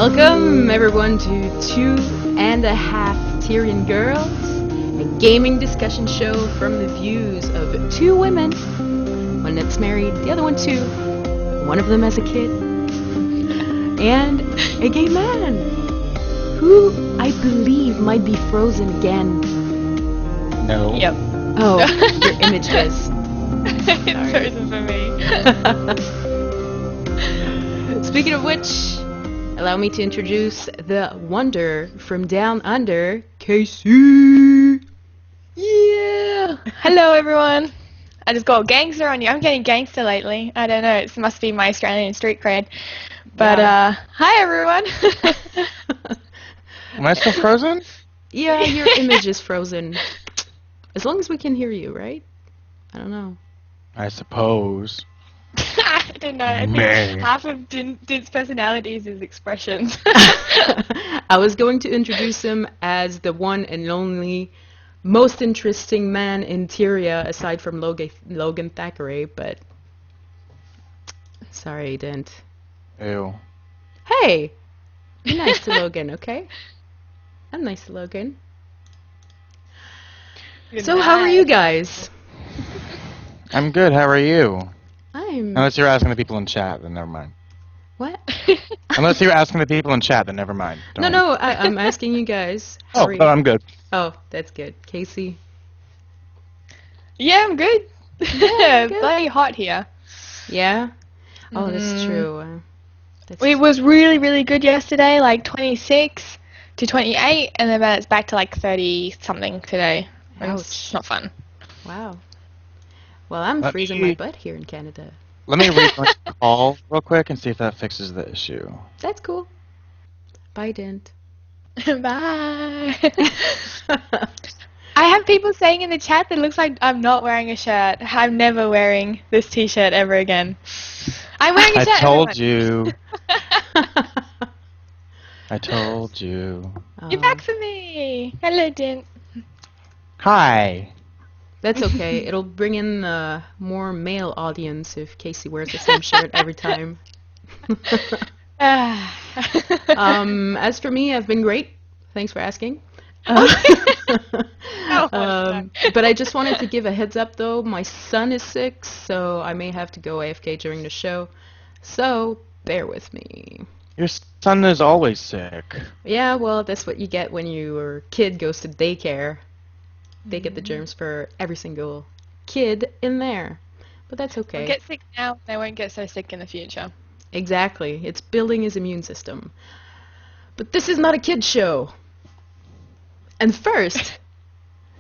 Welcome everyone to 2.5 Tyrian Girls, a gaming discussion show from the views of two women, one that's married, the other one too, one of them as a kid, and a gay man, who I believe might be frozen again. No. Yep. Oh, your image is. It's frozen for me. Speaking of which, allow me to introduce the wonder from down under, Kaysee. Yeah. Hello, everyone. I just got gangster on you. I'm getting gangster lately. I don't know. It must be my Australian street cred. But, hi, everyone. Am I still frozen? Yeah, your image is frozen. As long as we can hear you, right? I don't know. I suppose. I don't know. I think half of Dint's personality is his expressions. I was going to introduce him as the one and only most interesting man in Tyria, aside from Logan Thackeray, but sorry, I didn't. Ew. Hey! Be nice to Logan, okay? I'm nice to Logan. So how are you guys? I'm good. How are you? I'm... Unless you're asking the people in chat, then never mind. What? Unless you're asking the people in chat, then never mind. No, I'm asking you guys. How Oh, are you? I'm good. Oh, that's good. Kaysee? Yeah, I'm good. Yeah, good. Bloody hot here. Yeah? Oh, that's true. It was really, really good yesterday, like 26 to 28, and then it's back to like 30-something today. It's not fun. Wow. Well, I'm freezing my butt here in Canada. Let me rejoin the call real quick and see if that fixes the issue. That's cool. Bye, Diint. Bye. I have people saying in the chat that it looks like I'm not wearing a shirt. I'm never wearing this t-shirt ever again. I'm wearing a shirt. I told you. I told you. You're back for me. Hello, Diint. Hi. That's okay. It'll bring in more male audience if Kaysee wears the same shirt every time. As for me, I've been great. Thanks for asking. But I just wanted to give a heads up, though. My son is sick, so I may have to go AFK during the show. So bear with me. Your son is always sick. Yeah, well, that's what you get when your kid goes to daycare. They get the germs for every single kid in there. But that's okay. They'll get sick now, they won't get so sick in the future. Exactly. It's building his immune system. But this is not a kid's show. And first,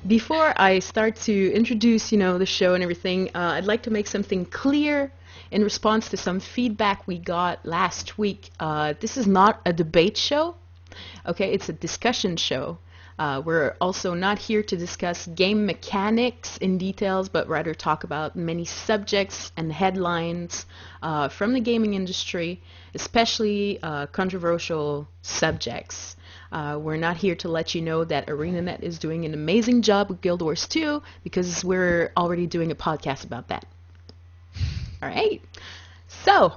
before I start to introduce, the show and everything, I'd like to make something clear in response to some feedback we got last week. This is not a debate show. Okay, it's a discussion show. We're also not here to discuss game mechanics in details, but rather talk about many subjects and headlines from the gaming industry, especially controversial subjects. We're not here to let you know that ArenaNet is doing an amazing job with Guild Wars 2, because we're already doing a podcast about that. All right. So,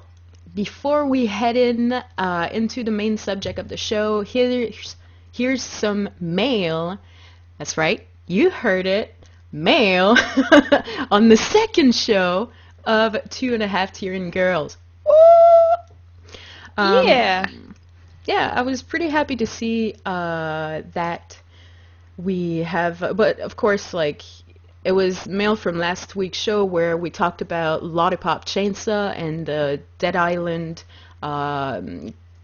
before we head into the main subject of the show, here's some mail. That's right, you heard it. Mail on the second show of 2.5 Tyrian Girls. Yeah. Yeah, I was pretty happy to see that we have, but of course, it was mail from last week's show where we talked about Lollipop Chainsaw and the Dead Island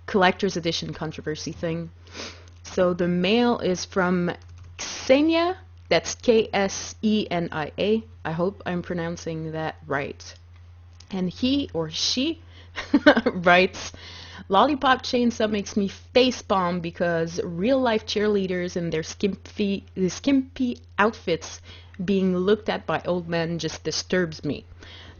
collector's edition controversy thing. So the mail is from Ksenia, that's Ksenia. I hope I'm pronouncing that right. And he or she writes, Lollipop Chainsaw makes me facepalm because real-life cheerleaders in their skimpy outfits being looked at by old men just disturbs me.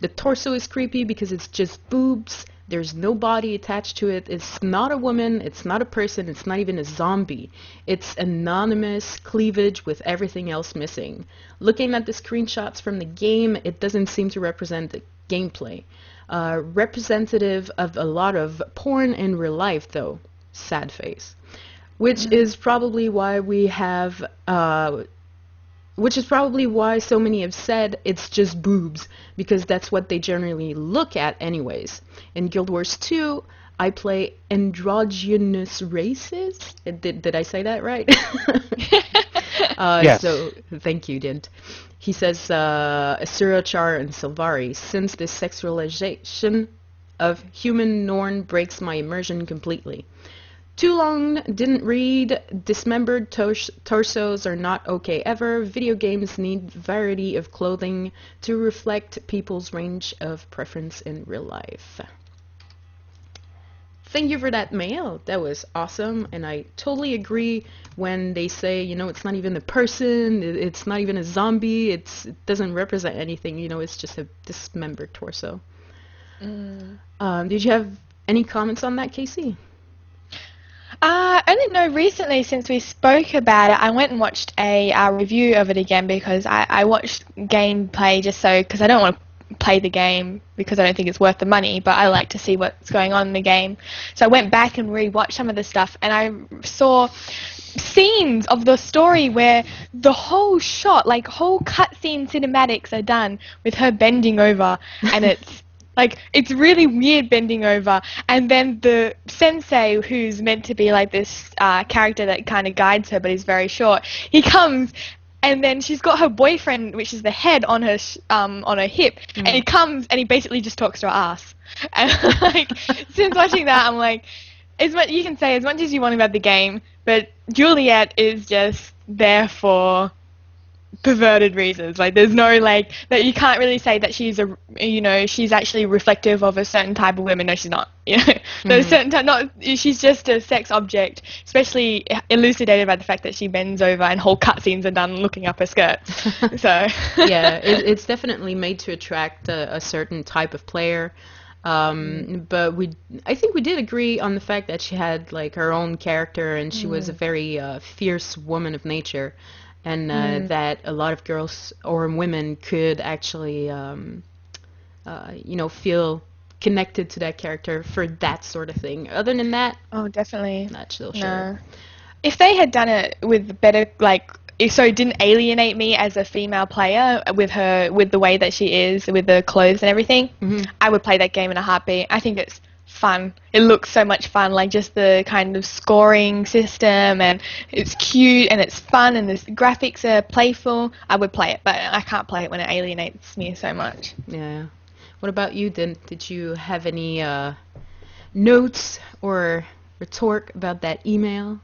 The torso is creepy because it's just boobs. There's no body attached to it. It's not a woman. It's not a person. It's not even a zombie. It's anonymous cleavage with everything else missing. Looking at the screenshots from the game, it doesn't seem to represent the gameplay. Representative of a lot of porn in real life, though. sad face, which is probably why we have, which is probably why so many have said it's just boobs, because that's what they generally look at anyways. In Guild Wars 2, I play androgynous races. Did I say that right? Yes. So, thank you, Dint. He says, Asura, Char, and Sylvari. Since this sexualization of human Norn breaks my immersion completely. Too long, didn't read, dismembered torsos are not okay ever. Video games need variety of clothing to reflect people's range of preference in real life. Thank you for that mail. That was awesome, and I totally agree when they say, you know, it's not even a person, it's not even a zombie, it doesn't represent anything, you know, it's just a dismembered torso. Did you have any comments on that, Kaysee? I only know recently, since we spoke about it, I went and watched a review of it again, because I watched gameplay just because I don't want to play the game because I don't think it's worth the money, but I like to see what's going on in the game. So I went back and rewatched some of the stuff, and I saw scenes of the story where the whole shot, like whole cutscene cinematics are done with her bending over, and it's like, it's really weird bending over, and then the sensei, who's meant to be like this character that kind of guides her, but he's very short, he comes, and then she's got her boyfriend, which is the head, on her hip, and he comes and he basically just talks to her ass. And like, since watching that, I'm like, you can say as much as you want about the game, but Juliet is just there for perverted reasons. Like, there's no, like, that you can't really say that she's she's actually reflective of a certain type of woman. No, she's not. You know, there's certain she's just a sex object, especially elucidated by the fact that she bends over and whole cutscenes are done looking up her skirts. So yeah, it's definitely made to attract a certain type of player. But I think we did agree on the fact that she had like her own character, and she was a very fierce woman of nature. And that a lot of girls or women could actually, feel connected to that character for that sort of thing. Other than that, oh, definitely not so no. sure. If they had done it with better, like, so it didn't alienate me as a female player with the way that she is, with the clothes and everything, I would play that game in a heartbeat. I think it's fun. It looks so much fun, like just the kind of scoring system, and it's cute and it's fun, and the graphics are playful. I would play it, but I can't play it when it alienates me so much. Yeah. What about you, Did you have any notes or retort about that email?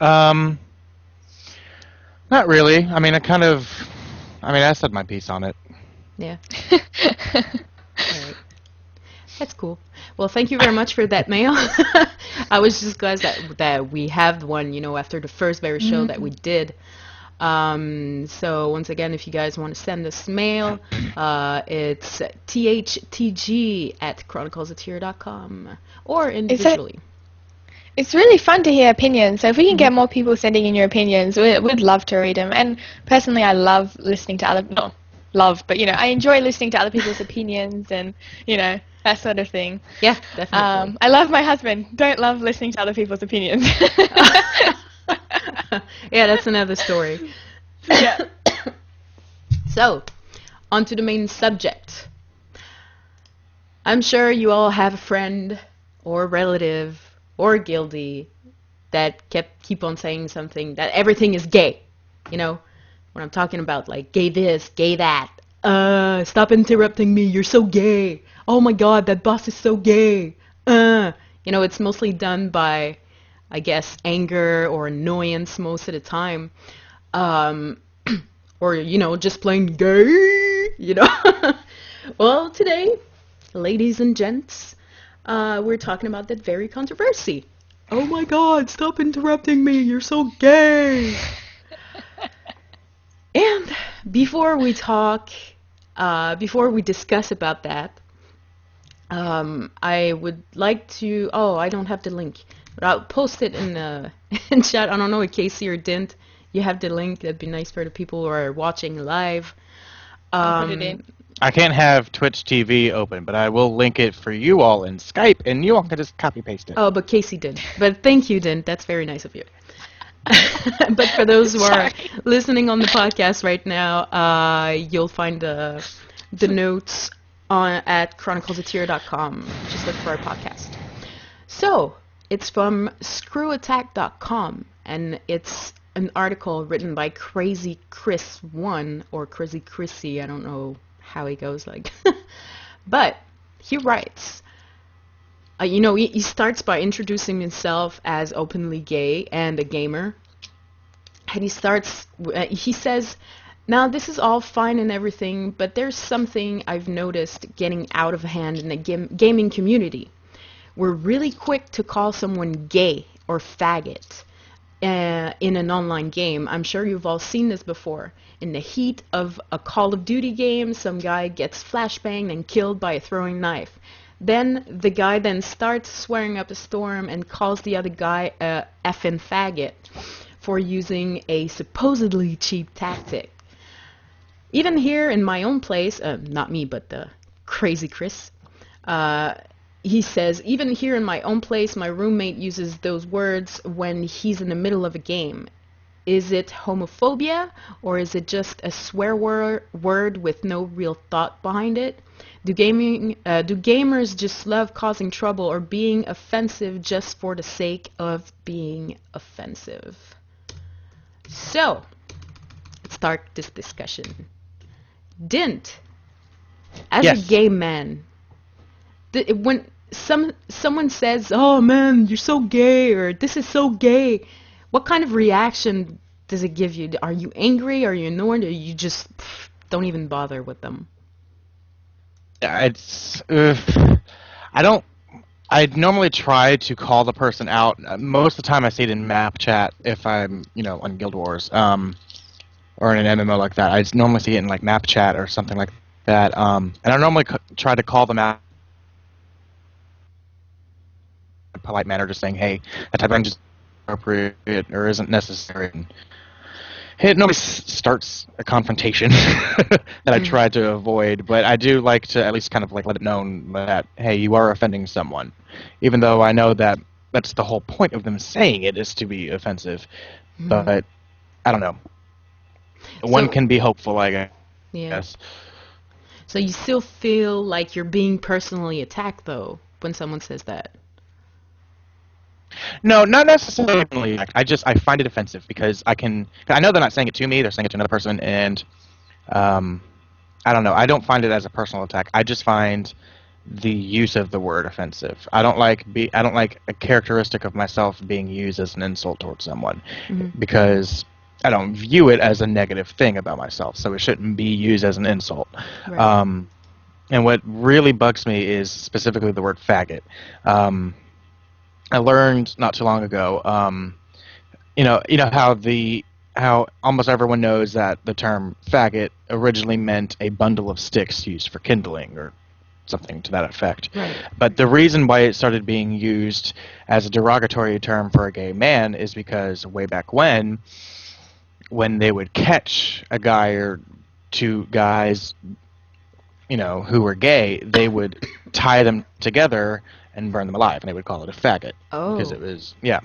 Not really. I mean, I said my piece on it. Yeah. All right. That's cool. Well, thank you very much for that mail. I was just glad that we have one, after the first very show that we did. So once again, if you guys want to send us mail, it's thtg@chroniclesoftyr.com or individually. It's really fun to hear opinions, so if we can get more people sending in your opinions, we'd love to read them. And personally, I love listening to I enjoy listening to other people's opinions and, that sort of thing. Yeah, definitely. I love my husband. Don't love listening to other people's opinions. Yeah, that's another story. Yeah. So, on to the main subject. I'm sure you all have a friend or relative or guildie that keep on saying something, that everything is gay. When I'm talking about, like, gay this, gay that. Stop interrupting me, you're so gay. Oh my god, that boss is so gay. It's mostly done by, I guess, anger or annoyance most of the time. Or, just plain gay, Well, today, ladies and gents, we're talking about that very controversy. Oh my god, stop interrupting me, you're so gay. And before we discuss about that, I would like to, I don't have the link, but I'll post it in chat. I don't know if Kaysee or Diint, you have the link. That'd be nice for the people who are watching live. I'll put it in. I can't have Twitch TV open, but I will link it for you all in Skype, and you all can just copy paste it. Oh, but Kaysee didn't. But thank you, Diint. That's very nice of you. But for those who are Sorry. listening on the podcast right now, you'll find the notes on at chroniclesoftyria.com. Just look for our podcast. So it's from screwattack.com, and it's an article written by Crazy Chris One or Crazy Chrissy. I don't know how he goes like, but he writes. He starts by introducing himself as openly gay and a gamer. And he says, now this is all fine and everything, but there's something I've noticed getting out of hand in the gaming community. We're really quick to call someone gay or faggot in an online game. I'm sure you've all seen this before. In the heat of a Call of Duty game, some guy gets flashbanged and killed by a throwing knife. Then the guy then starts swearing up a storm and calls the other guy a effing faggot for using a supposedly cheap tactic. Even here in my own place, not me, but the Crazy Chris, he says, even here in my own place, my roommate uses those words when he's in the middle of a game. Is it homophobia, or is it just a swear word with no real thought behind it? Do gamers just love causing trouble or being offensive just for the sake of being offensive? So, let's start this discussion. Diint, as Yes. a gay man, when someone says, "Oh man, you're so gay," or "This is so gay," what kind of reaction does it give you? Are you angry? Are you annoyed? Or you just don't even bother with them? It's I don't. I normally try to call the person out. Most of the time, I see it in map chat if I'm, on Guild Wars, or in an MMO like that. I just normally see it in like map chat or something like that. And I normally try to call them out in a polite manner, just saying, "Hey, that type of thing is appropriate or isn't necessary." And it normally starts a confrontation that I try to avoid, but I do like to at least kind of like let it known that, hey, you are offending someone, even though I know that that's the whole point of them saying it is to be offensive. But I don't know. One So, can be hopeful, I yeah. guess. So you still feel like you're being personally attacked, though, when someone says that? No, not necessarily. I find it offensive because I know they're not saying it to me; they're saying it to another person, and I don't know. I don't find it as a personal attack. I just find the use of the word offensive. I don't like a characteristic of myself being used as an insult towards someone because I don't view it as a negative thing about myself, so it shouldn't be used as an insult. Right. And what really bugs me is specifically the word faggot. I learned not too long ago, how almost everyone knows that the term faggot originally meant a bundle of sticks used for kindling or something to that effect. Right. But the reason why it started being used as a derogatory term for a gay man is because way back when they would catch a guy or two guys, who were gay, they would tie them together and burn them alive, and they would call it a faggot because Oh. it was, yeah.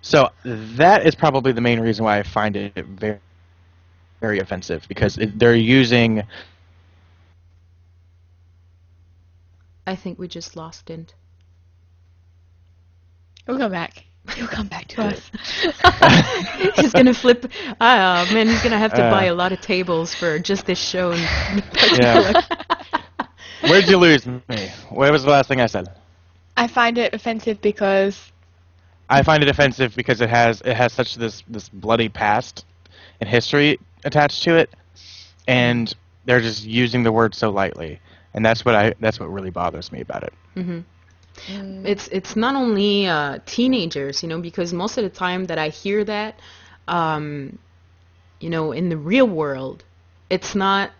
So that is probably the main reason why I find it very, very offensive, because they're using. I think we just lost Diint. He'll come back. He'll come back to us. He's gonna flip. Man, he's gonna have to buy a lot of tables for just this show in particular. Yeah. Where'd you lose me? What was the last thing I said? I find it offensive because I find it offensive because it has such this bloody past and history attached to it, and they're just using the word so lightly, and that's what really bothers me about it. It's not only teenagers, because most of the time that I hear that, in the real world, it's not.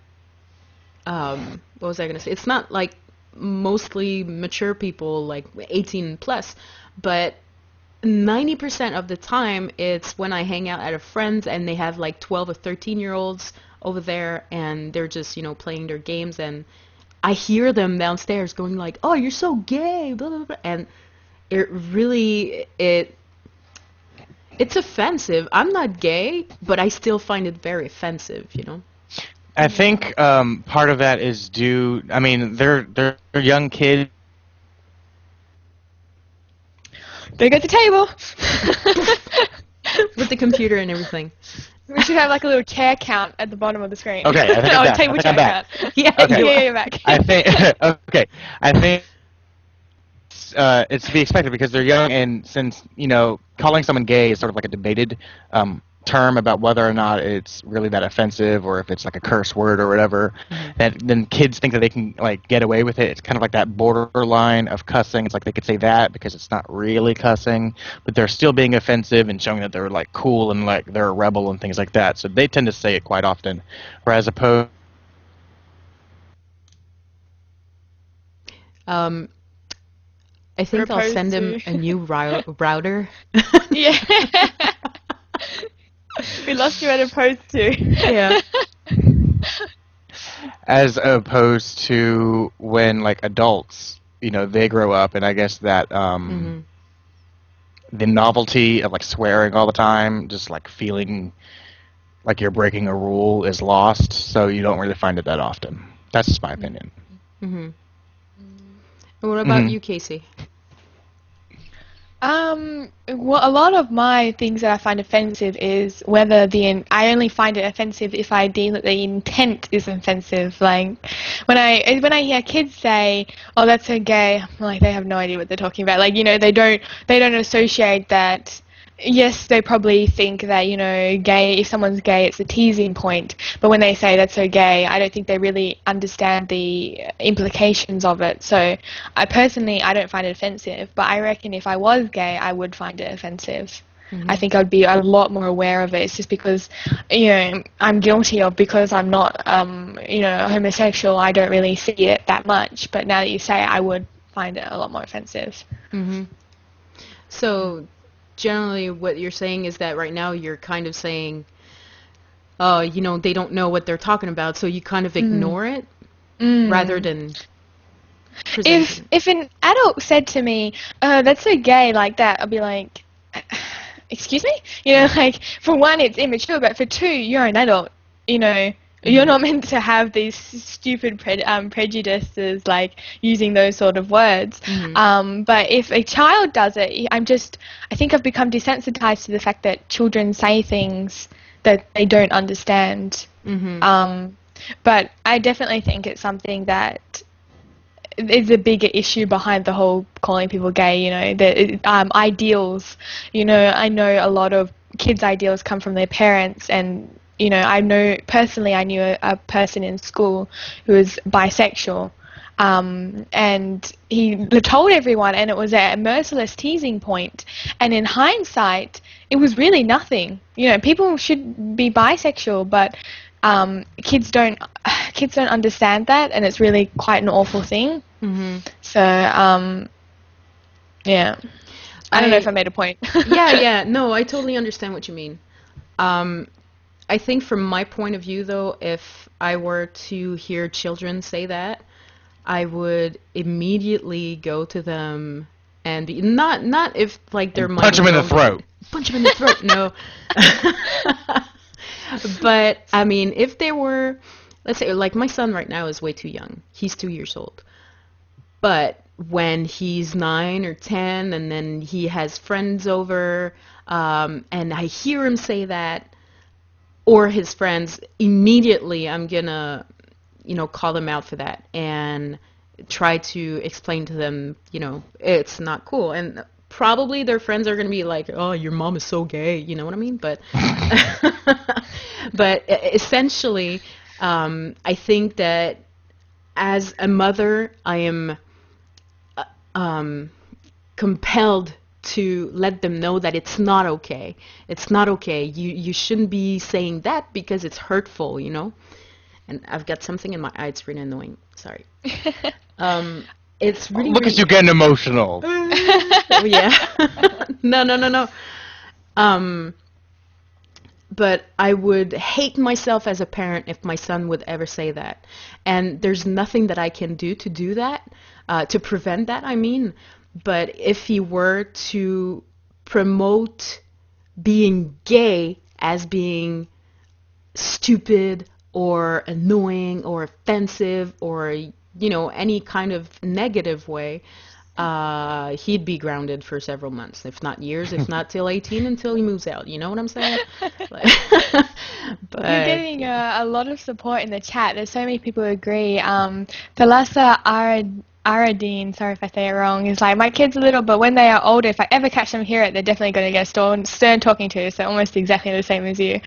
What was I gonna say? It's not like mostly mature people, like 18 plus, but 90% of the time it's when I hang out at a friend's and they have like 12 or 13-year-olds over there, and they're just, playing their games, and I hear them downstairs going like, "Oh, you're so gay," blah blah blah, and it's offensive. I'm not gay, but I still find it very offensive. I think part of that is due. I mean, they're young kids. There goes the table. With the computer and everything. We should have like a little chair count at the bottom of the screen. Okay, I think I'm back. Table I think chair I'm back. count. Yeah, Okay. Yeah, you're back. I think okay. I think it's to be expected because they're young, and since calling someone gay is sort of like a debated term about whether or not it's really that offensive or if it's like a curse word or whatever, that then kids think that they can like get away with it. It's kind of like that borderline of cussing. It's like they could say that because it's not really cussing, but they're still being offensive and showing that they're like cool and like they're a rebel and things like that. So they tend to say it quite often, whereas opposed. I think I'll Opposed send him to- a new router. Yeah. We lost you at opposed to. Yeah. As opposed to when like adults, they grow up, and I guess that the novelty of like swearing all the time, just like feeling like you're breaking a rule is lost, so you don't really find it that often. That's just my opinion. And what about you, Kaysee? Well, a lot of my things that I find offensive is whether I only find it offensive if I deem that the intent is offensive. Like when I hear kids say, "Oh, that's so gay," I'm like, they have no idea what they're talking about. Like, they don't associate that. Yes, they probably think that, gay, if someone's gay, it's a teasing point. But when they say that's so gay, I don't think they really understand the implications of it. So I don't find it offensive. But I reckon if I was gay, I would find it offensive. I think I'd be a lot more aware of it. It's just because, I'm guilty of, because I'm not, homosexual, I don't really see it that much. But now that you say it, I would find it a lot more offensive. So generally what you're saying is that right now you're kind of saying, they don't know what they're talking about, so you kind of ignore it rather than present If an adult said to me, "That's so gay," like that, I'd be like, "Excuse me?" Like, for one, it's immature, but for two, you're an adult. You're not meant to have these stupid prejudices, like using those sort of words. But if a child does it, I think I've become desensitized to the fact that children say things that they don't understand. But I definitely think it's something that is a bigger issue behind the whole calling people gay. The ideals. I know a lot of kids' ideals come from their parents, and I knew a person in school who was bisexual, and he told everyone, and it was a merciless teasing point. And in hindsight, it was really nothing. People should be bisexual, but kids don't understand that, and it's really quite an awful thing. So, yeah. I don't know if I made a point. Yeah. No, I totally understand what you mean. I think from my point of view, though, if I were to hear children say that, I would immediately go to them and be not if like they're Punch them in the throat. Punch them in the throat. No. But I mean, if they were, let's say, like my son right now is way too young. He's 2 years old. But when he's 9 or 10, and then he has friends over, and I hear him say that, or his friends, immediately I'm gonna, call them out for that and try to explain to them, it's not cool. And probably their friends are gonna be like, "Oh, your mom is so gay," you know what I mean? But, but essentially, I think that as a mother, I am compelled to let them know that it's not okay. It's not okay. You shouldn't be saying that because it's hurtful, And I've got something in my eye. It's really annoying. Sorry. It's really. Look at you getting emotional. Yeah. No. But but I would hate myself as a parent if my son would ever say that. And there's nothing that I can do that, to prevent that, I mean. But if he were to promote being gay as being stupid or annoying or offensive or, any kind of negative way, he'd be grounded for several months, if not years, if not till 18, until he moves out. You know what I'm saying? But You're getting a lot of support in the chat. There's so many people who agree. Thalassa Aradine, sorry if I say it wrong, is like, my kids are little, but when they are older, if I ever catch them hear it, they're definitely going to get a stern talking to, so almost exactly the same as you.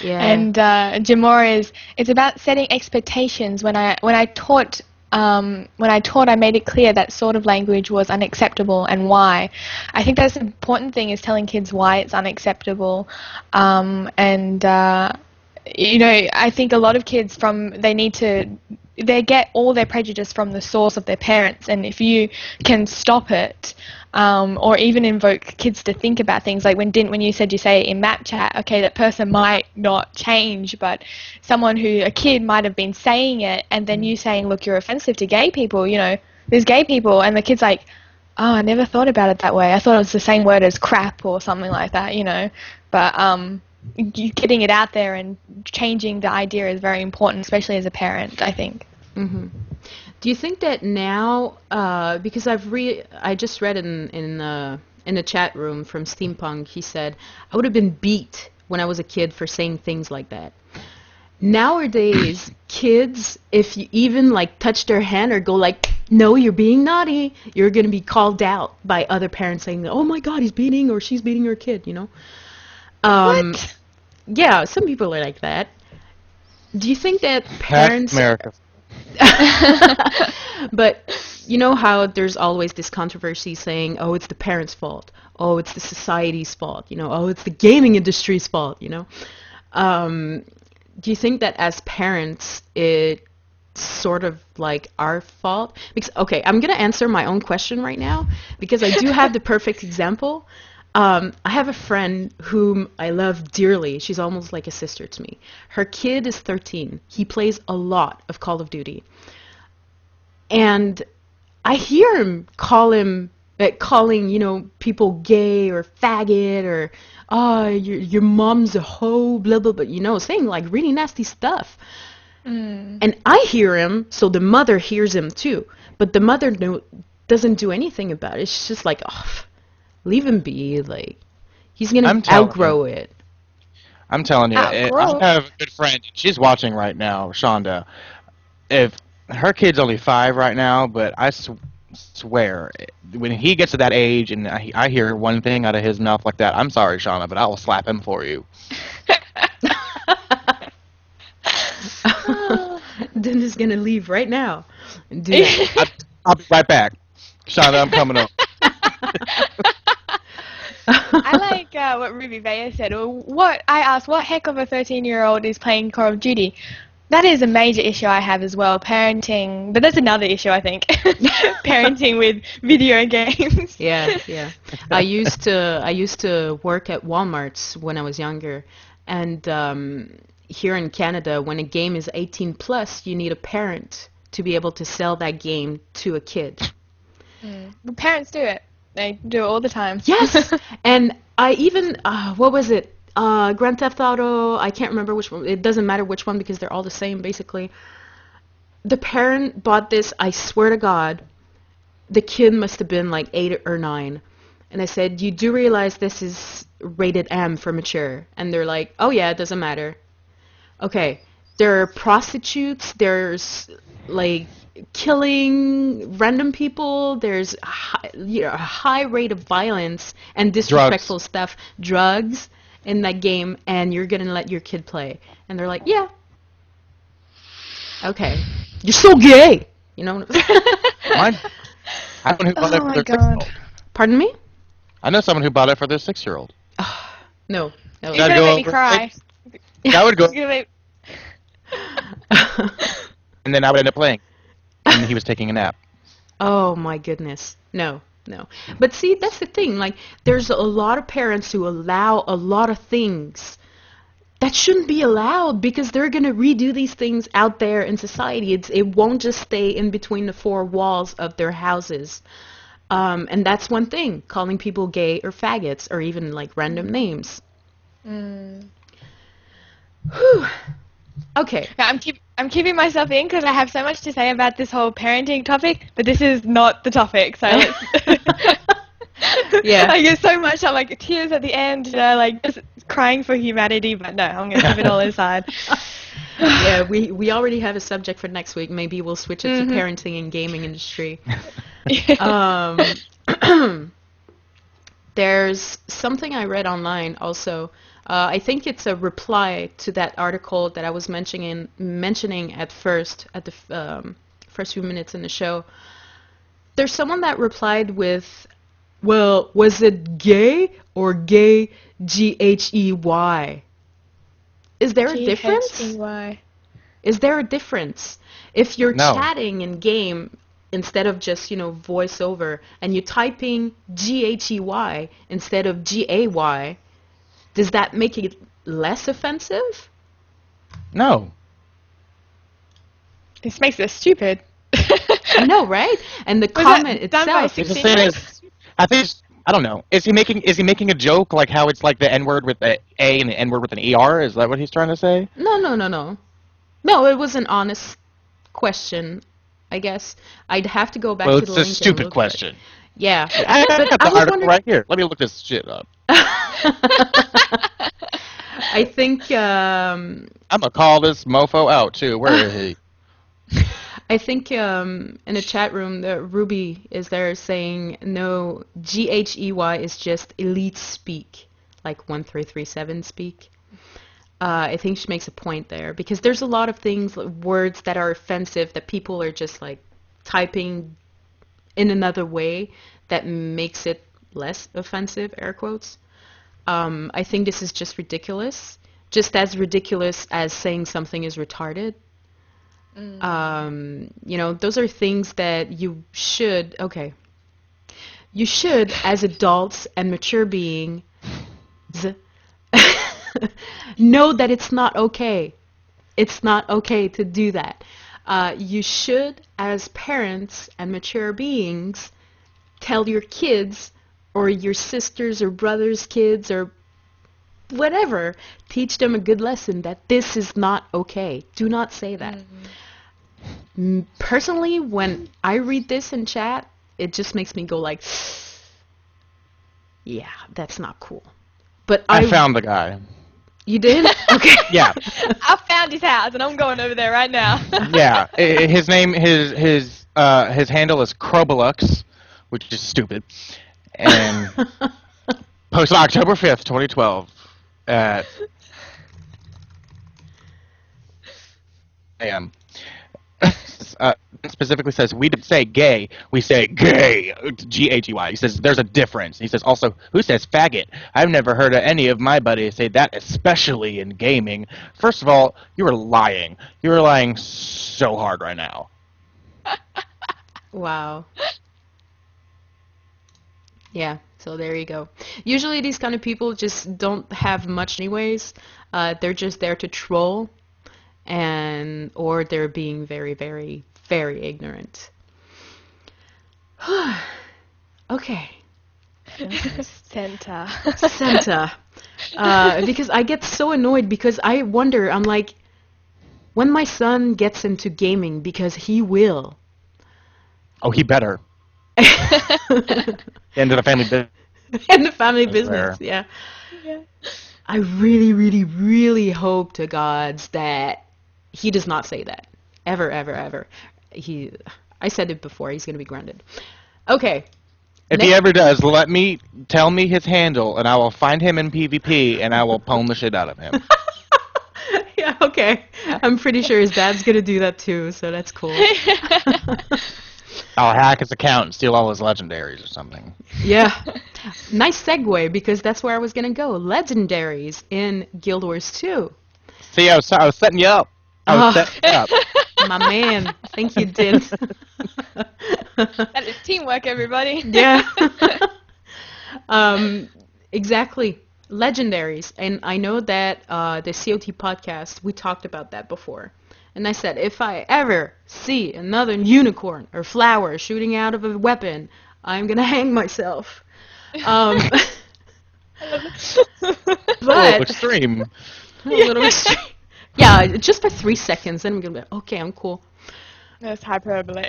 Yeah. And Jamora is, it's about setting expectations. When I taught, I made it clear that sort of language was unacceptable and why. I think that's the important thing, is telling kids why it's unacceptable. I think a lot of kids they get all their prejudice from the source of their parents, and if you can stop it, or even invoke kids to think about things, like when you said you say it in map chat, okay, that person might not change, but a kid might have been saying it, and then you saying, look, you're offensive to gay people, there's gay people, and the kid's like, oh, I never thought about it that way, I thought it was the same word as crap or something like that, but getting it out there and changing the idea is very important, especially as a parent, I think. Mm-hmm. Do you think that now, because I just read in the chat room from Steampunk, he said, I would have been beat when I was a kid for saying things like that. Nowadays, kids, if you even touch their hand or go like, no, you're being naughty, you're going to be called out by other parents saying, oh my God, he's beating or she's beating her kid, What? Yeah, some people are like that. Do you think that parents... America. But you know how there's always this controversy saying, oh, it's the parents' fault. Oh, it's the society's fault. Oh, it's the gaming industry's fault, Do you think that as parents, it's sort of like our fault? Because, okay, I'm going to answer my own question right now because I do have the perfect example. I have a friend whom I love dearly. She's almost like a sister to me. Her kid is 13. He plays a lot of Call of Duty. And I hear him calling, people gay or faggot or, oh, your mom's a hoe, blah, blah, blah, saying really nasty stuff. And I hear him, so the mother hears him too. But the mother doesn't do anything about it. It's just like, oh, leave him be. He's going to outgrow it. I'm telling you, Outgrow? I have a good friend. She's watching right now, Shonda. If her kid's only 5 right now, but I swear, when he gets to that age and I hear one thing out of his mouth like that, I'm sorry, Shonda, but I will slap him for you. Din is going to leave right now. And do that. I'll be right back. Shonda, I'm coming up. I like what Ruby Vaya said. I asked, what heck of a 13-year-old is playing Call of Duty? That is a major issue I have as well, parenting. But that's another issue, I think. Parenting with video games. Yeah. I used to work at Walmart's when I was younger, and here in Canada, when a game is 18 plus, you need a parent to be able to sell that game to a kid. But parents do it. They do it all the time. Yes, and I even what was it? Grand Theft Auto. I can't remember which one. It doesn't matter which one because they're all the same basically. The parent bought this. I swear to God, the kid must have been like 8 or 9, and I said, "You do realize this is rated M for mature?" And they're like, "Oh yeah, it doesn't matter." Okay, there are prostitutes. There's killing random people. There's a high rate of violence and disrespectful stuff, drugs in that game, and you're gonna let your kid play? And they're like, yeah, okay, you're so gay, you know. I know someone who bought it for their 6-year-old. Pardon me? I know someone who bought it for their 6-year-old. No. You're gonna make me cry. I would go. You're gonna make... And then I would end up playing. And he was taking a nap. Oh my goodness. No. But see, that's the thing. There's a lot of parents who allow a lot of things that shouldn't be allowed because they're going to redo these things out there in society. It won't just stay in between the four walls of their houses. And that's one thing, calling people gay or faggots or even like random names. Mm. Whew. Okay. Now, I'm keeping myself in because I have so much to say about this whole parenting topic, but this is not the topic. So let's Yeah. I get so much. I'm like tears at the end, like just crying for humanity. But no, I'm gonna keep it all aside. Yeah, we already have a subject for next week. Maybe we'll switch it to parenting and gaming industry. There's something I read online also. I think it's a reply to that article that I was mentioning at first, at the first few minutes in the show. There's someone that replied with, well, was it gay or gay, G-H-E-Y? Is there a difference? G-H-E-Y. Is there a difference? If you're No. chatting in game instead of just, voiceover, and you're typing G-H-E-Y instead of G-A-Y, does that make it less offensive? No. This makes us stupid. I know, right? And the Was comment that done by itself. It's the 16 same as, I think, I don't know. Is he making a joke like how it's like the N word with the A and the N word with an ER? Is that what he's trying to say? No. No, it was an honest question, I guess. I'd have to go back Well, to the it's a link and stupid look at it. question. Yeah. I But got I the was article wondering. right here. Let me look this shit up. I think I'm gonna call this mofo out too. Where is he? in the chat room, the Ruby is there saying no, GHEY is just elite speak, like 1337 speak. I think she makes a point there because there's a lot of things, like words that are offensive that people are just like typing in another way that makes it less offensive, air quotes. I think this is just ridiculous, just as ridiculous as saying something is retarded. Those are things that you should, as adults and mature beings, know that it's not okay. It's not okay to do that. You should, as parents and mature beings, tell your kids or your sisters or brothers' kids or whatever, teach them a good lesson that this is not okay. Do not say that. Personally, when I read this in chat, it just makes me go like, yeah, that's not cool. But I found the guy. You did? Okay. Yeah. I found his house and I'm going over there right now. Yeah. His name, his handle is Crobalux, which is stupid, and posted October 5th, 2012 at a.m. Specifically says, we didn't say gay, we say gay, G-H-E-Y. He says, there's a difference. He says, also, who says faggot? I've never heard of any of my buddies say that, especially in gaming. First of all, you are lying. You are lying so hard right now. Wow. Yeah, so there you go. Usually these kind of people just don't have much anyways. They're just there to troll, or they're being very, very, very ignorant. Okay. Santa. Santa. Because I get so annoyed because I wonder, I'm like, when my son gets into gaming, because he will. Oh, he better. Into the family business. In the family That's business, fair. yeah. I really, really, really hope to gods that he does not say that. Ever, ever, ever. I said it before, he's going to be grounded. Okay. If he ever does, tell me his handle, and I will find him in PvP, and I will pwn the shit out of him. Yeah, okay. I'm pretty sure his dad's going to do that too, so that's cool. I'll hack his account and steal all his legendaries or something. Yeah. Nice segue, because that's where I was going to go. Legendaries in Guild Wars 2. See, I was setting you up. I was setting you up. My man. Thank you, Diint. That is teamwork, everybody. Yeah. Exactly. legendaries, and I know that the COT podcast, we talked about that before. And I said, if I ever see another unicorn or flower shooting out of a weapon, I'm gonna hang myself. Um, A little but extreme. a little extreme. Yeah, just for 3 seconds, then I'm gonna be like, okay, I'm cool. That's hyperbole.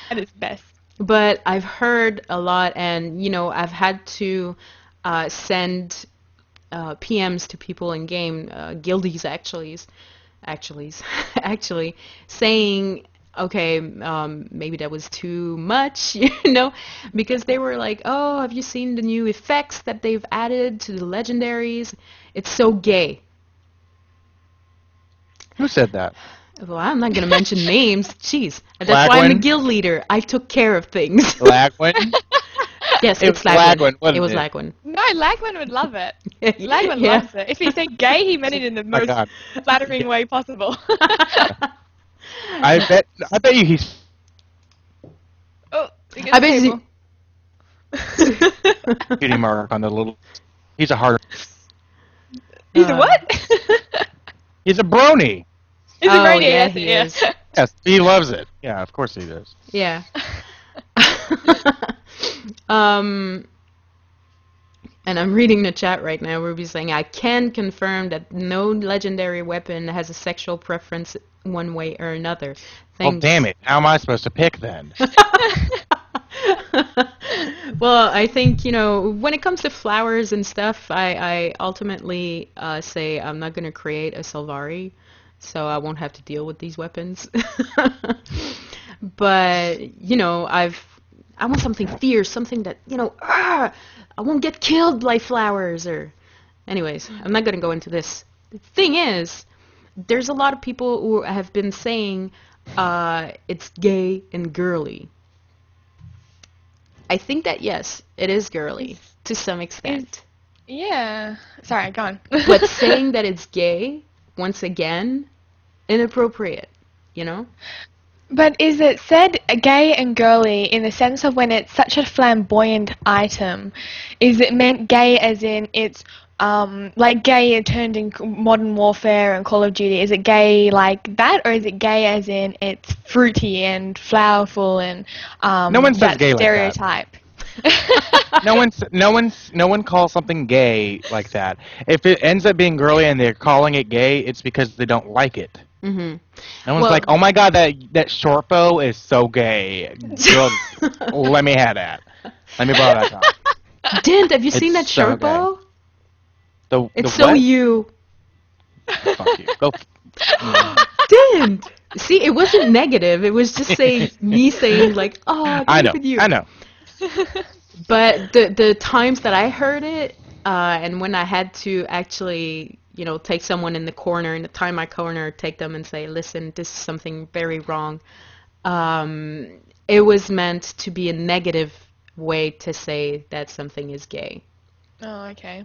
At its best. But I've heard a lot, and I've had to send PMs to people in game, guildies actually, saying, okay, maybe that was too much, because they were like, oh, have you seen the new effects that they've added to the legendaries? It's so gay. Who said that? Well, I'm not going to mention names. Jeez. That's why I'm the Lagwin? guild leader. I took care of things. Lagwin? Yes, It it's was Lagwin. Lagwin, wasn't It was it? Lagwin. No, Lagman would love it. Lagman Yeah. loves it. If he said gay, he meant it in the My most God. flattering way possible. I bet you he's Oh, you get I the bet table. cutie mark on the little. He's a hard. He's a what? He's a brony. He's a Oh, brony, yeah, yes, he yeah. is. Yes, he loves it. Yeah, of course he does. Yeah. um, and I'm reading the chat right now. Ruby's saying, I can confirm that no legendary weapon has a sexual preference one way or another. Well, Thanks. damn it. How am I supposed to pick then? Well, I think, when it comes to flowers and stuff, I ultimately say I'm not going to create a Salvari, so I won't have to deal with these weapons. But, I want something fierce, something that, I won't get killed by flowers or... Anyways, I'm not going to go into this. The thing is, there's a lot of people who have been saying it's gay and girly. I think that, yes, it is girly to some extent. Yeah. Sorry, go on. But saying that it's gay, once again, inappropriate, But is it said gay and girly in the sense of when it's such a flamboyant item? Is it meant gay as in it's like gay turned in Modern Warfare and Call of Duty? Is it gay like that, or is it gay as in it's fruity and flowerful and No one says that gay like that. stereotype? No one calls something gay like that. If it ends up being girly and they're calling it gay, it's because they don't like it. Mm-hmm. No one's Well- like, oh my god, that short bow is so gay. Girl, let me have that. Let me borrow that top. Dint, have you seen that It's so short bow? The It's so what? you. Fuck you. Go. Dint! See, it wasn't negative. It was just me saying like, oh, I look know. at you. I know. But the times that I heard it, and when I had to actually, take someone in the corner, in the time my corner, take them and say, listen, this is something very wrong. It was meant to be a negative way to say that something is gay. Oh, okay.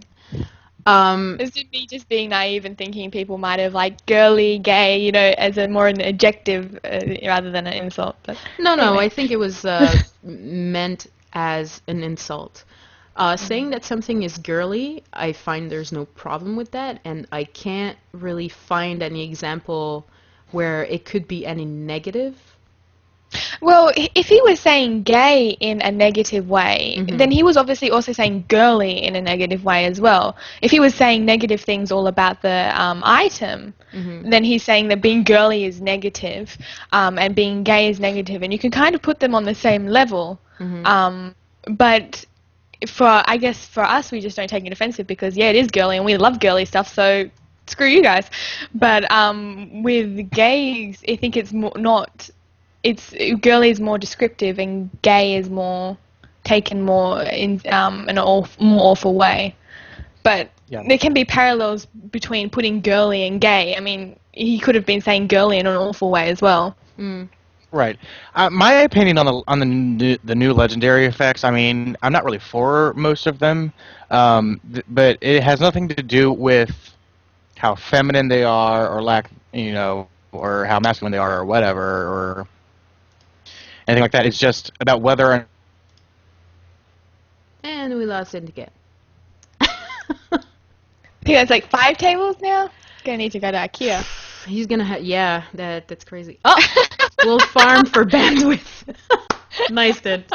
Um, Is it me just being naive and thinking people might have like girly, gay, as a more an adjective rather than an insult? But no, anyway. I think it was meant as an insult. Saying that something is girly, I find there's no problem with that, and I can't really find any example where it could be any negative. Well, if he was saying gay in a negative way, Mhm. then he was obviously also saying girly in a negative way as well. If he was saying negative things all about the item, Mhm. then he's saying that being girly is negative, and being gay is negative, and you can kind of put them on the same level. Mhm. But I guess for us, we just don't take it offensive because yeah, it is girly and we love girly stuff. So screw you guys. But with gays, I think it's not. It's girly is more descriptive and gay is more taken more in an more awful way. But Yeah. there can be parallels between putting girly and gay. I mean, he could have been saying girly in an awful way as well. Mm. Right. My opinion on the new legendary effects. I mean, I'm not really for most of them, but it has nothing to do with how feminine they are, or or how masculine they are, or whatever, or anything like that. It's just about whether. And we lost it again. I think that's like 5 tables now. Gonna need to go to IKEA. He's gonna have, yeah, that's crazy. Oh, we'll farm for bandwidth. Nice, Dint.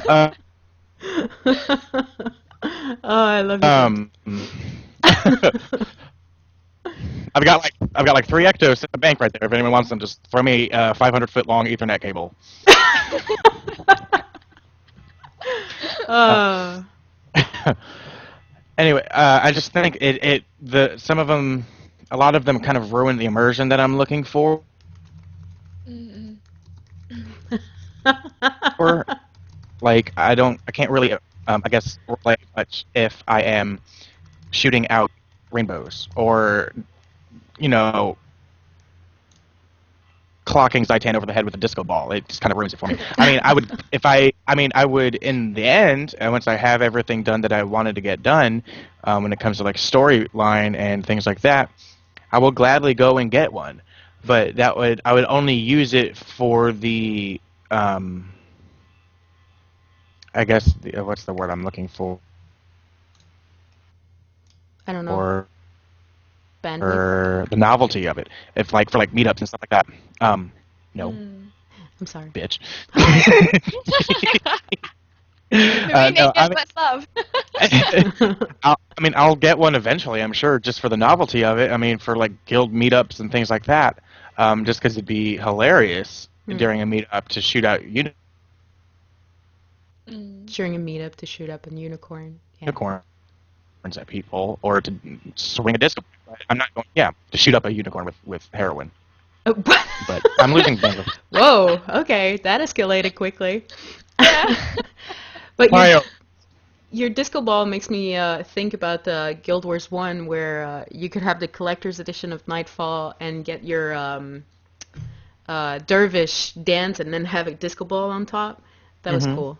uh, Oh, I love you, Dint. I've got like 3 ectos at the bank right there. If anyone wants them, just throw me a 500-foot long Ethernet cable. Uh, Anyway, I just think some of them, a lot of them kind of ruin the immersion that I'm looking for. Or, like, I can't really, I guess, play much if I am shooting out rainbows or, you know, clocking Zaitan over the head with a disco ball. It just kind of ruins it for me. I mean, I would in the end, once I have everything done that I wanted to get done, when it comes to like storyline and things like that, I will gladly go and get one. But I would only use it for the, I guess, what's the word I'm looking for? I don't know. Or Bandwidth. or the novelty of it. If like for like meetups and stuff like that. No, I'm sorry. bitch. Naveen, no, what's love? I'll get one eventually. I'm sure, just for the novelty of it. I mean, for like guild meetups and things like that. Just because it'd be hilarious during a meetup to shoot out During a meetup to shoot up a unicorn. Yeah. unicorns at people, or to swing a disco. I'm not going. Yeah, to shoot up a unicorn with heroin. Oh, But I'm losing bandwidth. Whoa, okay, that escalated quickly. Yeah. But Mario. your disco ball makes me think about the Guild Wars 1, where you could have the collector's edition of Nightfall and get your dervish dance and then have a disco ball on top. That was cool.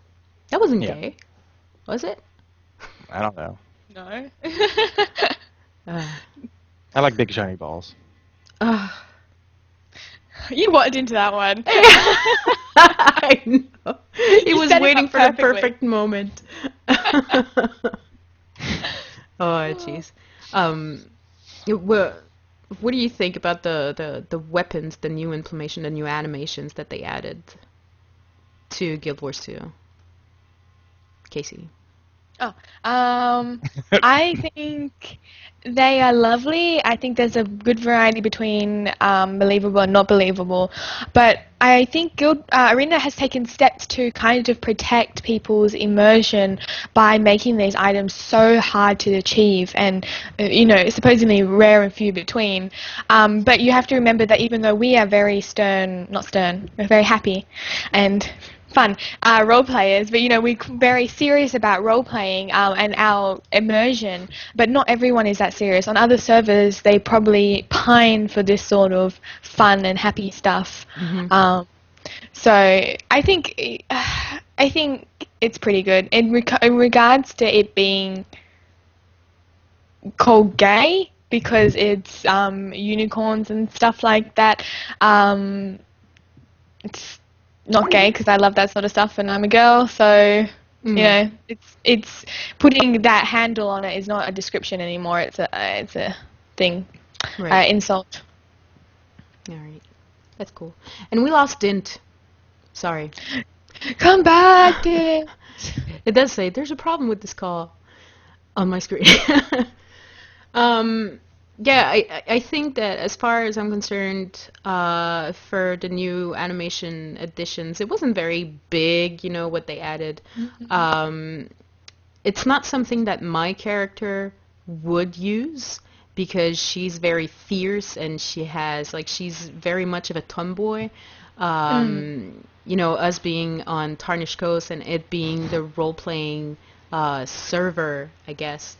That wasn't gay, was it? I don't know. No. I like big shiny balls. You walked into that one. I know. He was set it waiting up for the perfectly. perfect moment. Oh, jeez. What do you think about the weapons, the new implementation, the new animations that they added to Guild Wars 2? Kaysee. Oh, I think they are lovely. I think there's a good variety between believable and not believable. But I think Arena has taken steps to kind of protect people's immersion by making these items so hard to achieve and, supposedly rare and few between. But you have to remember that even though we are very we're very happy and fun role players, but we're very serious about role playing and our immersion, but not everyone is that serious. On other servers they probably pine for this sort of fun and happy stuff. So I think it's pretty good in regards to it being called gay because it's unicorns and stuff like that. It's not gay because I love that sort of stuff and I'm a girl, so it's putting that handle on it is not a description anymore. It's a thing, Right. insult. All right. That's cool. And we lost Diint. Sorry. Come back, Diint. It does say there's a problem with this call on my screen. Yeah, I think that as far as I'm concerned, for the new animation additions, it wasn't very big, what they added. It's not something that my character would use because she's very fierce and she's very much of a tomboy. Us being on Tarnished Coast and it being the role-playing server, I guess.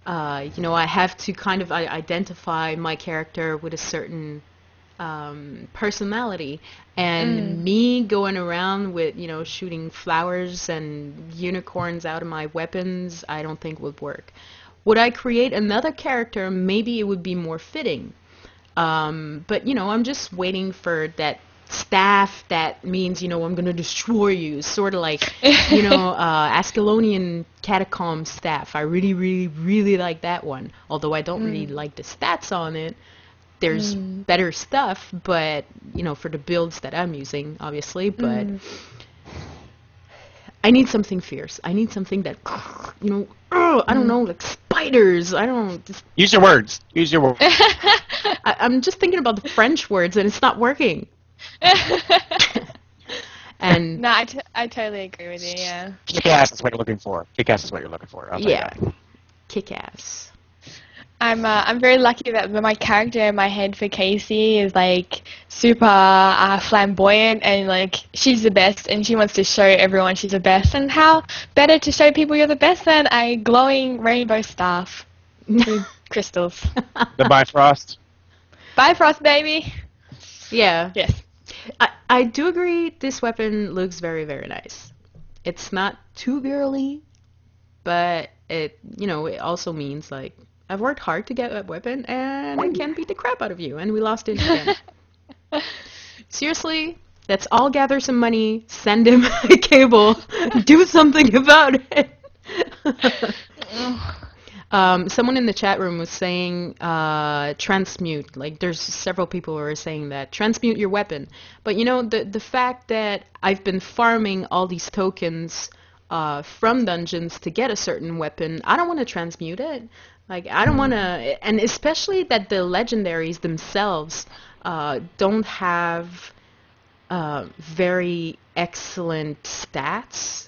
I have to kind of identify my character with a certain personality, and me going around with, shooting flowers and unicorns out of my weapons, I don't think would work. Would I create another character? Maybe it would be more fitting. But, I'm just waiting for that staff that means, I'm going to destroy you. Sort of like, Ascalonian catacomb staff. I really, really, really like that one. Although I don't really like the stats on it. There's better stuff, but, for the builds that I'm using, obviously. But I need something fierce. I need something that, I don't know, like spiders. I don't just... Use your words. Use your words. I'm just thinking about the French words, and it's not working. And no, I totally agree with you. Yeah. Kick-ass is what you're looking for. Kick-ass is what you're looking for. I'll tell you that. kick-ass. I'm very lucky that my character in my head for Kaysee is like super flamboyant, and like she's the best, and she wants to show everyone she's the best. And how better to show people you're the best than a glowing rainbow staff with crystals. The Bifrost. Bifrost, baby. Yeah. Yes. I do agree this weapon looks very, very nice. It's not too girly, but it also means like I've worked hard to get that weapon, and it can beat the crap out of you, and we lost it again. Seriously, let's all gather some money, send him a cable, do something about it. Someone in the chat room was saying transmute. Like, there's several people who are saying that. Transmute your weapon. But, the fact that I've been farming all these tokens from dungeons to get a certain weapon, I don't want to transmute it. Like, I don't want to... And especially that the legendaries themselves don't have very excellent stats.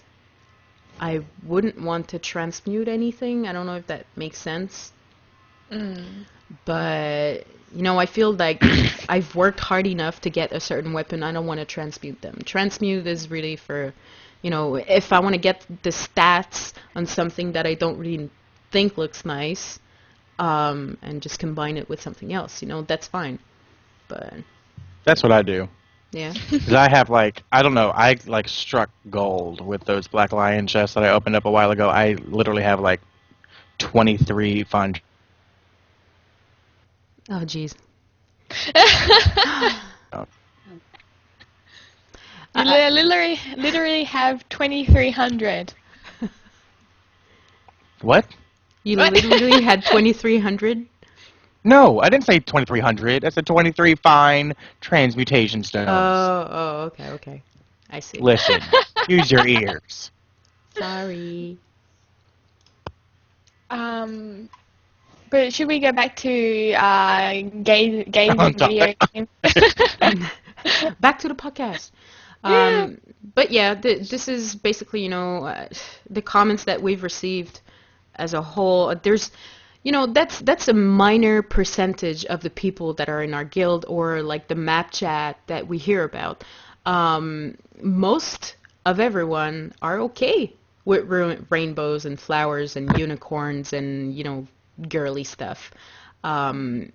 I wouldn't want to transmute anything. I don't know if that makes sense. But, I feel like I've worked hard enough to get a certain weapon. I don't want to transmute them. Transmute is really for, if I want to get the stats on something that I don't really think looks nice, and just combine it with something else, that's fine. But that's what I do. Yeah. Because I have I don't know, I struck gold with those Black Lion chests that I opened up a while ago. I literally have 23 fun. Oh, jeez. You literally have 2,300. What? You literally had 2,300? No, I didn't say 2,300. I said 23 fine transmutation stones. Oh, okay. I see. Listen, use your ears. Sorry. But should we go back to gays and video games? Back to the podcast. Yeah. But yeah, this is basically, the comments that we've received as a whole. There's, that's a minor percentage of the people that are in our guild or the map chat that we hear about. Most of everyone are okay with rainbows and flowers and unicorns and, girly stuff. But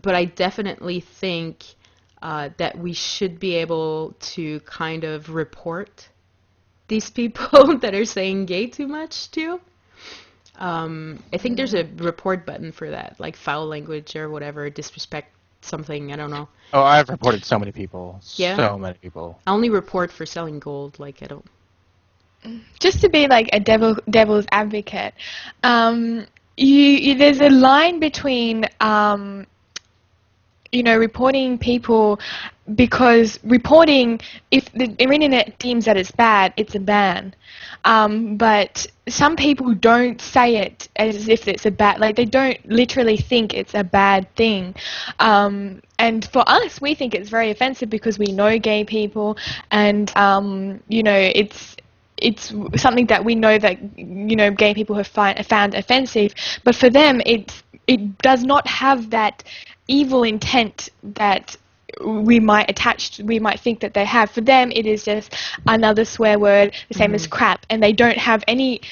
I definitely think that we should be able to kind of report these people that are saying gay too much too. I think there's a report button for that, like foul language or whatever, disrespect something, I don't know. Oh, I've reported so many people. Yeah? So many people. I only report for selling gold, I don't... Just to be a devil's advocate, there's a line between, reporting people, because reporting, if the internet deems that it's bad, it's a ban. But some people don't say it as if it's a bad, they don't literally think it's a bad thing. And for us, we think it's very offensive because we know gay people, and, it's something that we know that, gay people have found offensive. But for them, it does not have that evil intent that we might think that they have. For them, it is just another swear word, the same as crap, and they don't have any,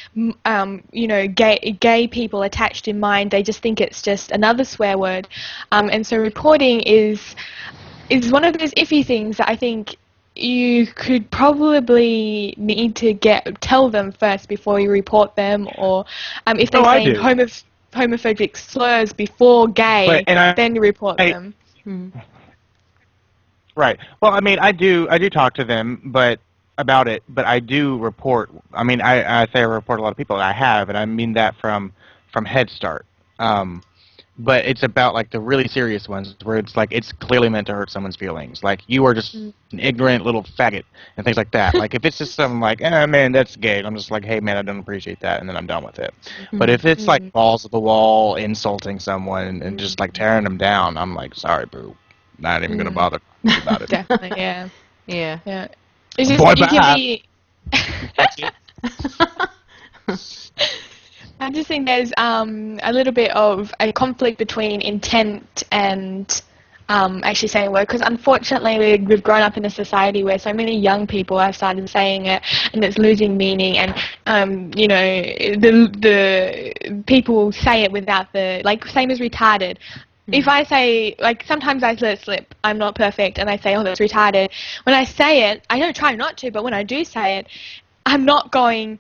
gay people attached in mind. They just think it's just another swear word, and so reporting is one of those iffy things that I think you could probably need to tell them first before you report them, or if they're saying homophobic slurs before gay, then you report them. Right. Well, I mean, I do talk to them, but about it, but I do report. I mean, I say I report a lot of people, and I have, and I mean that from Head Start. Um, but it's about like the really serious ones where it's like it's clearly meant to hurt someone's feelings. Like you are just Mm. an ignorant little faggot and things like that. Like if it's just something like, man, that's gay, and I'm just like, hey, man, I don't appreciate that, and then I'm done with it. But if it's like Mm. balls to the wall, insulting someone and just like tearing them down, I'm like, sorry, boo, not even gonna Mm. bother talking about it. Definitely, yeah. Yeah. Yeah. It's just Boy, you give bye. me. That's it. I just think there's a little bit of a conflict between intent and actually saying a word, because unfortunately we've grown up in a society where so many young people have started saying it and it's losing meaning, and you know, the people say it without the, like, same as retarded. If I say, like, sometimes I let it slip, I'm not perfect, and I say, oh, that's retarded. When I say it, I don't try not to, but when I do say it, I'm not going,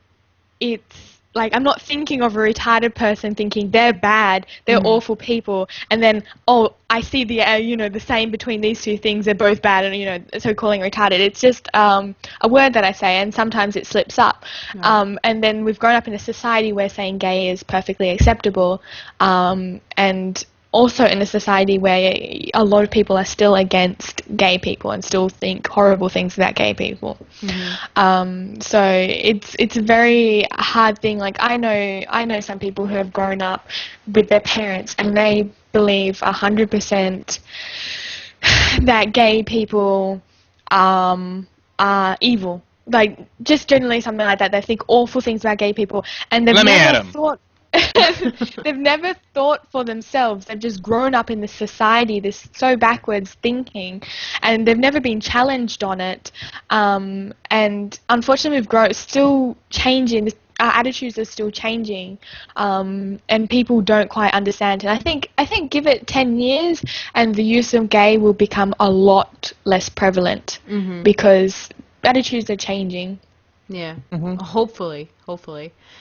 it's, like, I'm not thinking of a retarded person thinking they're bad, they're awful people, and then, oh, I see the, you know, the same between these two things, they're both bad, and, you know, so calling retarded. It's just a word that I say, and sometimes it slips up. Right. And then we've grown up in a society where saying gay is perfectly acceptable, and also in a society where a lot of people are still against gay people and still think horrible things about gay people. So it's a very hard thing. Like I know some people who have grown up with their parents and they believe 100% that gay people are evil. Like just generally something like that. They think awful things about gay people, and they've Let me at never 'em. thought. They've never thought for themselves. They've just grown up in this society, this so backwards thinking, and they've never been challenged on it. And unfortunately, we've grown still changing. Our attitudes are still changing, and people don't quite understand. And I think give it 10 years, and the use of gay will become a lot less prevalent because attitudes are changing. Yeah. Mm-hmm. Hopefully.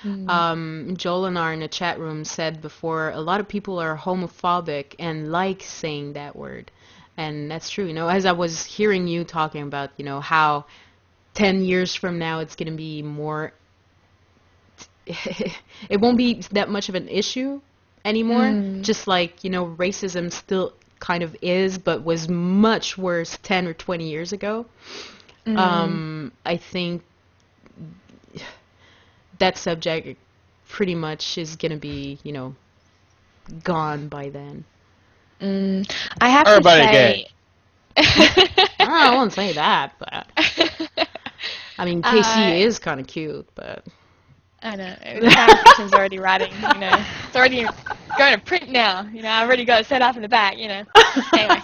Joel and I in the chat room said before, a lot of people are homophobic and like saying that word. And that's true. You know, as I was hearing you talking about, you know, how 10 years from now it's going to be more, it won't be that much of an issue anymore. Just like, you know, racism still kind of is, but was much worse 10 or 20 years ago. I think that subject pretty much is going to be, you know, gone by then. I have Everybody to gay. say. I won't say that, but I mean, Kaysee is kind of cute, but I know. The fan fiction's already writing, you know. It's already going to print now, you know. I already got it set up in the back, you know. Anyway.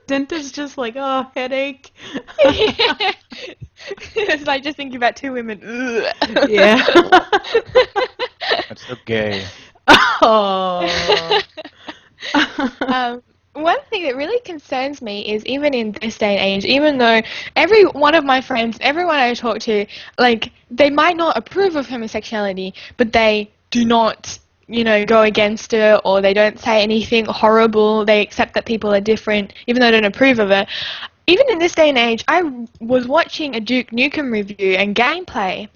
Dint is just like, oh, headache. It's like just thinking about two women. Yeah. That's so gay. Oh. One thing that really concerns me is even in this day and age, even though every one of my friends, everyone I talk to, like, they might not approve of homosexuality, but they do not, you know, go against it, or they don't say anything horrible. They accept that people are different, even though they don't approve of it. Even in this day and age, I was watching a Duke Nukem review and gameplay,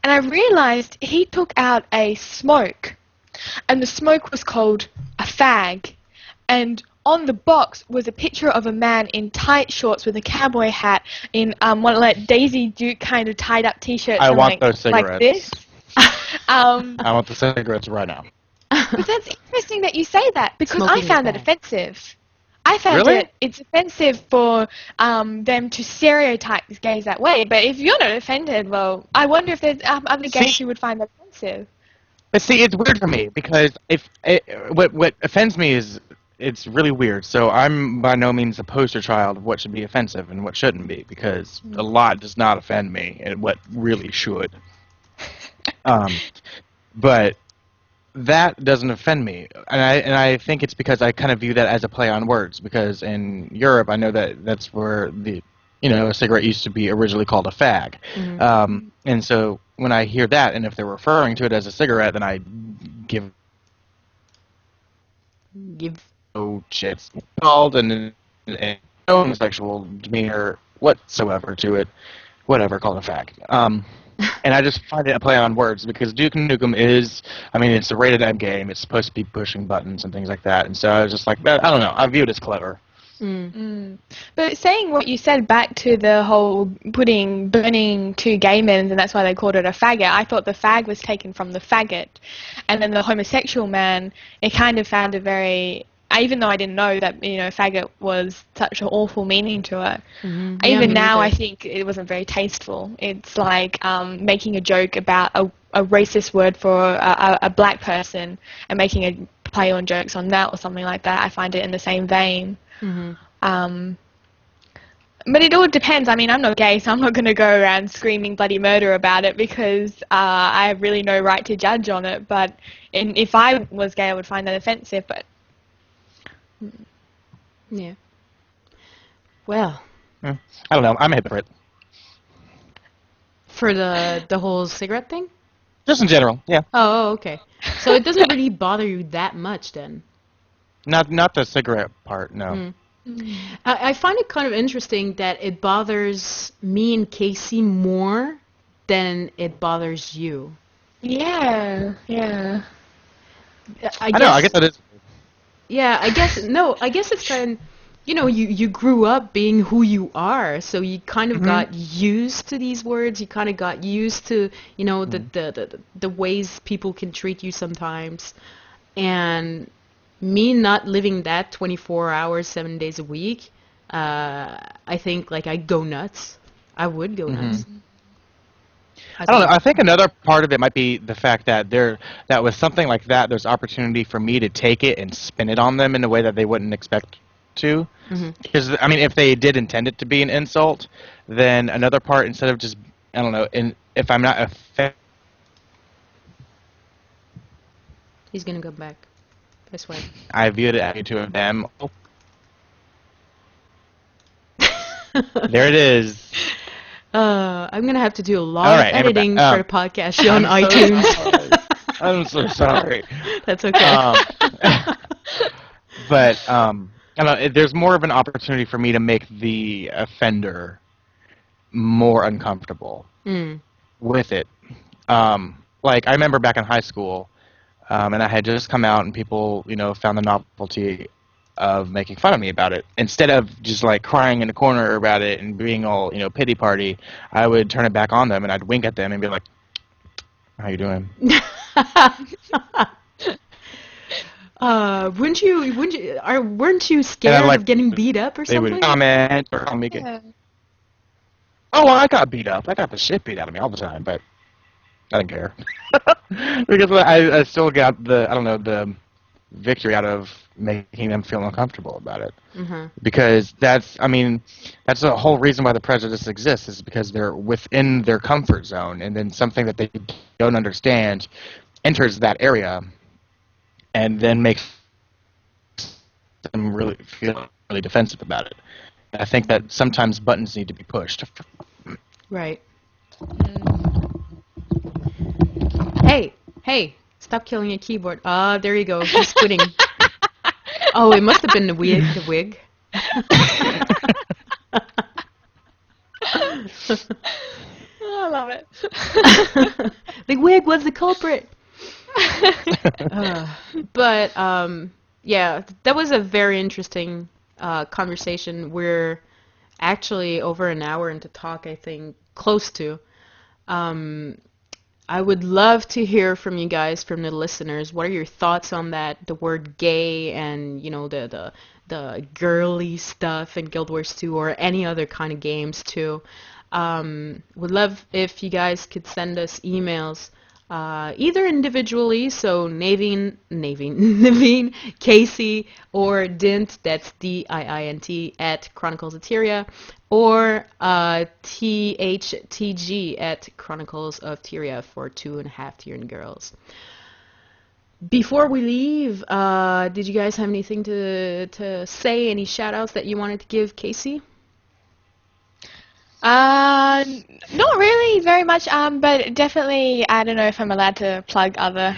and I realized he took out a smoke, and the smoke was called a fag, and on the box was a picture of a man in tight shorts with a cowboy hat in one of like Daisy Duke kind of tied up t-shirts. I and want those like cigarettes. this. I want the cigarettes right now. But that's interesting that you say that, because Smoking I is found that bad. offensive. I found Really? it's offensive for them to stereotype gays that way. But if you're not offended, well, I wonder if there's other gays See? who would find that offensive. But see, it's weird for me because what offends me is it's really weird. So I'm by no means a poster child of what should be offensive and what shouldn't be, because a lot does not offend me and what really should. But that doesn't offend me, and I think it's because I kind of view that as a play on words. Because in Europe, I know that that's where a cigarette used to be originally called a fag, and so when I hear that, and if they're referring to it as a cigarette, then I give Give. no shit called and sexual demeanor whatsoever to it. Whatever, call it a fag. And I just find it a play on words because Duke Nukem is, I mean, it's a rated M game. It's supposed to be pushing buttons and things like that. And so I was just like, I don't know. I view it as clever. But saying what you said back to the whole burning two gay men, and that's why they called it a faggot, I thought the fag was taken from the faggot. And then the homosexual man, it kind of found a very, even though I didn't know that, faggot was such an awful meaning to it. Even now, I think it wasn't very tasteful. It's like making a joke about a racist word for a black person and making a play on jokes on that or something like that. I find it in the same vein. But it all depends. I mean, I'm not gay, so I'm not going to go around screaming bloody murder about it because I have really no right to judge on it. But if I was gay, I would find that offensive. But yeah. Well. I don't know. I'm a hypocrite. For the whole cigarette thing? Just in general, yeah. Oh, okay. So it doesn't really bother you that much then? Not the cigarette part, no. I find it kind of interesting that it bothers me and Kaysee more than it bothers you. Yeah. I know, I guess that is. Yeah, I guess it's kind of, you grew up being who you are, so you kind of got used to these words. You kind of got used to, the ways people can treat you sometimes. And me not living that 24 hours, 7 days a week, I think, like, I'd go nuts. I would go nuts. I don't know. I think another part of it might be the fact that that with something like that, there's opportunity for me to take it and spin it on them in a way that they wouldn't expect to. Because, I mean, if they did intend it to be an insult, then another part, instead of just, I don't know, if I'm not He's going to go back. I swear. I viewed it as to them. Oh. There it is. I'm going to have to do a lot of editing for the podcast show on iTunes. I'm so sorry. That's okay. But I don't know, there's more of an opportunity for me to make the offender more uncomfortable with it. Like, I remember back in high school, and I had just come out, and people, found the novelty of making fun of me about it. Instead of just, like, crying in a corner about it and being all, pity party, I would turn it back on them, and I'd wink at them and be like, "How you doing?" Weren't you scared of getting beat up or something? They would comment or make it. Oh, well, I got beat up. I got the shit beat out of me all the time, but I didn't care. Because I still got the victory out of making them feel uncomfortable about it. Because that's the whole reason why the prejudice exists, is because they're within their comfort zone, and then something that they don't understand enters that area and then makes them really feel really defensive about it. I think that sometimes buttons need to be pushed. Right. Hey, stop killing your keyboard. There you go. He's quitting. Oh, it must have been the wig. I love it. The wig was the culprit. But yeah, that was a very interesting conversation. We're actually over an hour into talk, I think, close to. I would love to hear from you guys, from the listeners. What are your thoughts on that? The word gay and, the girly stuff in Guild Wars 2 or any other kind of games too. Would love if you guys could send us emails, either individually, so Naveen, Kaysee, or Diint, that's DIINT, at Chronicles of Tyria, or thtg at Chronicles of Tyria for 2.5 Tyrian girls. Before we leave, did you guys have anything to say, any shout-outs that you wanted to give, Kaysee? Not really very much, but definitely, I don't know if I'm allowed to plug other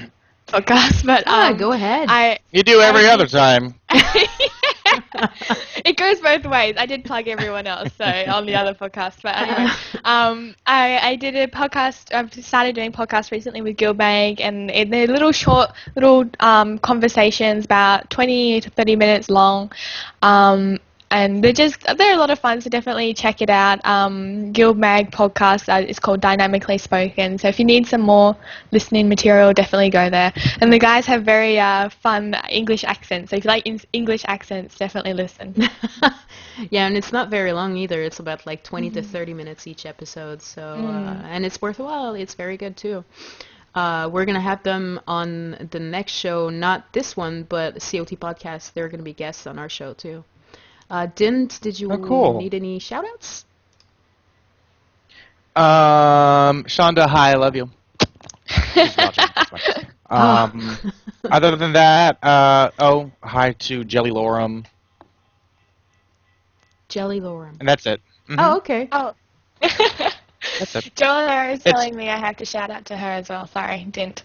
podcasts, but Go ahead. You do every other time. It goes both ways. I did plug everyone else, so on the other podcast. But anyway, I did a podcast. I've started doing podcasts recently with Gilbag, and they're little short, conversations, about 20 to 30 minutes long. And they're a lot of fun, so definitely check it out. Guild Mag podcast, it's called Dynamically Spoken. So if you need some more listening material, definitely go there. And the guys have very fun English accents. So if you like English accents, definitely listen. Yeah, and it's not very long either. It's about like 20 to 30 minutes each episode. So and it's worth a while. It's very good too. We're going to have them on the next show, not this one, but COT podcast. They're going to be guests on our show too. Diint, did you need any shout-outs? Shonda, hi, I love you. Other than that, hi to Jelly Lorem. Jelly Lorem. And that's it. Mm-hmm. Oh, okay. Oh. That's it. Joanna is telling me I have to shout out to her as well. Sorry, Diint.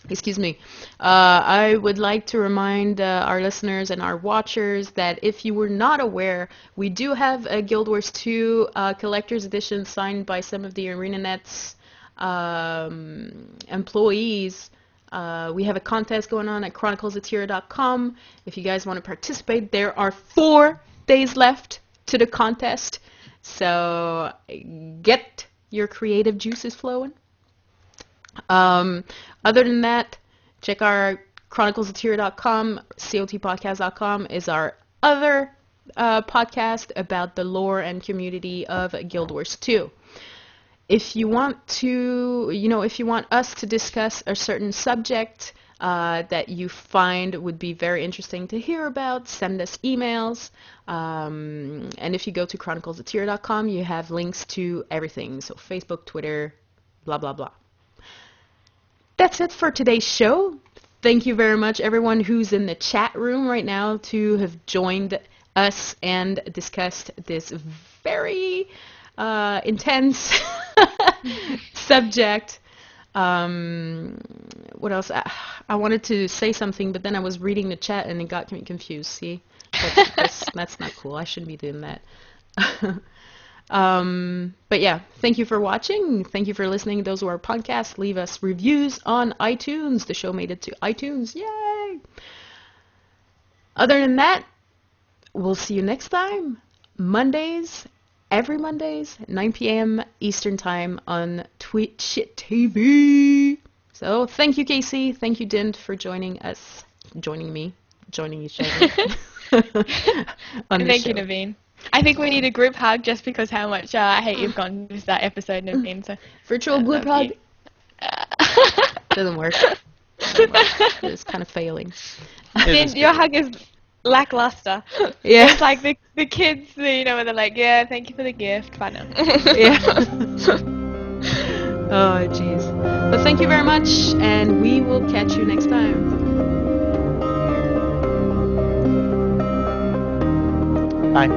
Excuse me. I would like to remind our listeners and our watchers that if you were not aware, we do have a Guild Wars 2 collector's edition signed by some of the ArenaNet's employees. We have a contest going on at chroniclesatira.com. If you guys want to participate, there are 4 days left to the contest. So get your creative juices flowing. Other than that, check our chroniclesatira.com, cotpodcast.com is our other podcast about the lore and community of Guild Wars 2. If you want us to discuss a certain subject that you find would be very interesting to hear about, send us emails. And if you go to chroniclesatira.com, you have links to everything. So Facebook, Twitter, blah, blah, blah. That's it for today's show. Thank you very much, everyone who's in the chat room right now, to have joined us and discussed this very intense subject. What else? I wanted to say something, but then I was reading the chat and it got me confused. See? That's not cool. I shouldn't be doing that. But yeah, thank you for watching. Thank you for listening. Those who are podcasts, leave us reviews on iTunes. The show made it to iTunes. Yay! Other than that, we'll see you next time. Every Mondays, 9 p.m. Eastern Time on Twitch TV. So thank you, Kaysee. Thank you, Diint, for joining each other. Thank you, Naveen. I think we need a group hug just because how much I hate you've gone this episode, Naveen. So virtual group hug. Doesn't work. It's kind of failing. Diint, your hug is lackluster. Yeah. It's like the kids, where they're like, yeah, thank you for the gift. Bye now. Yeah. Oh, jeez. But thank you very much, and we will catch you next time. Bye.